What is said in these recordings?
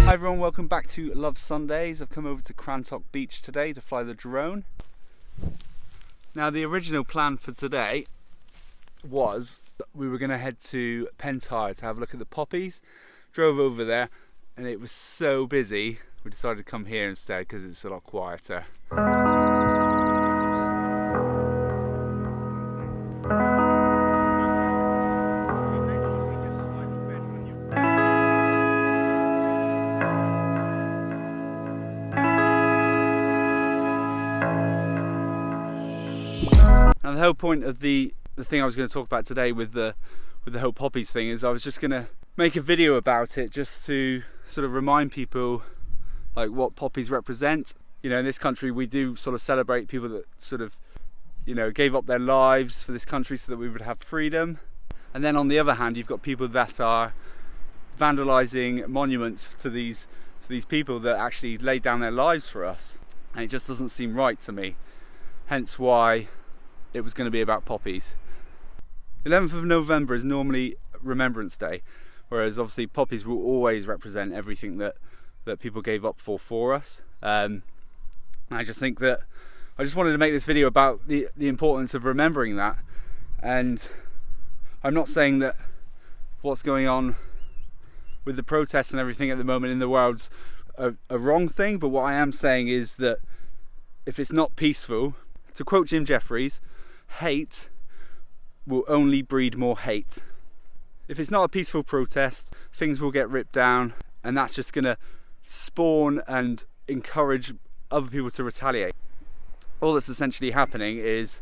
Hi everyone, welcome back to Love Sundays. I've come over to Crantock Beach today to fly the drone. Now the original plan for today was that we were going to head to Pentire to have a look at the Poppies. Drove over there and it was so busy we decided to come here instead because it's a lot quieter. And the whole point of the thing I was going to talk about today with the whole Poppies thing is I was just going to make a video about it just to sort of remind people like what Poppies represent. You know, in this country we do sort of celebrate people that sort of, you know, gave up their lives for this country so that we would have freedom. And then on the other hand, you've got people that are vandalizing monuments to these people that actually laid down their lives for us. And it just doesn't seem right to me. Hence why it was going to be about Poppies. 11th of November is normally Remembrance Day, whereas obviously Poppies will always represent everything that people gave up for us. I just think that I just wanted to make this video about the importance of remembering that. And I'm not saying that what's going on with the protests and everything at the moment in the world's a wrong thing, but what I am saying is that if it's not peaceful, to quote Jim Jeffries, hate will only breed more hate. If it's not a peaceful protest, things will get ripped down, and that's just going to spawn and encourage other people to retaliate. All that's essentially happening is,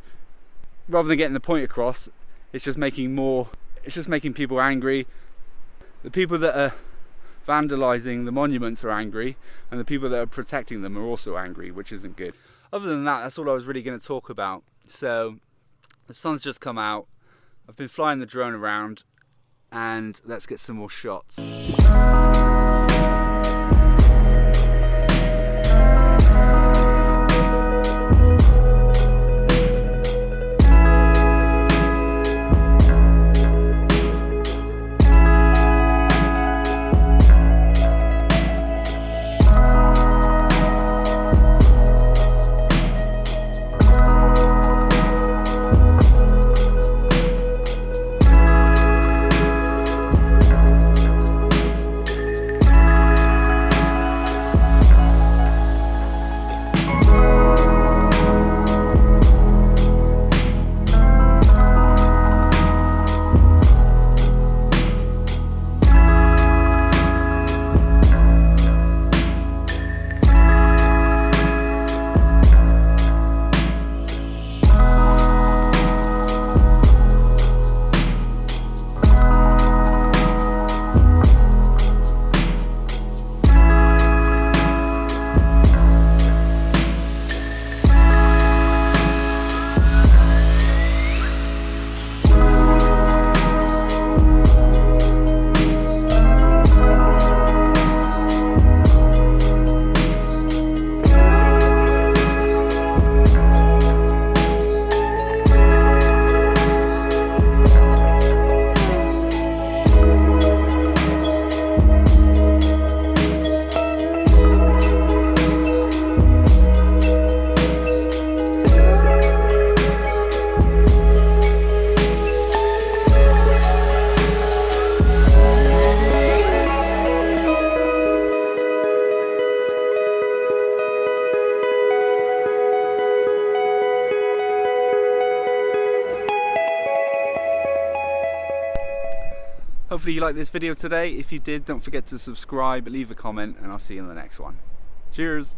rather than getting the point across, it's just making people angry. The people that are vandalising the monuments are angry, and the people that are protecting them are also angry, which isn't good. Other than that, that's all I was really going to talk about. So the sun's just come out, I've been flying the drone around, and let's get some more shots. Hopefully you liked this video today. If you did, don't forget to subscribe, leave a comment, and I'll see you in the next one. Cheers!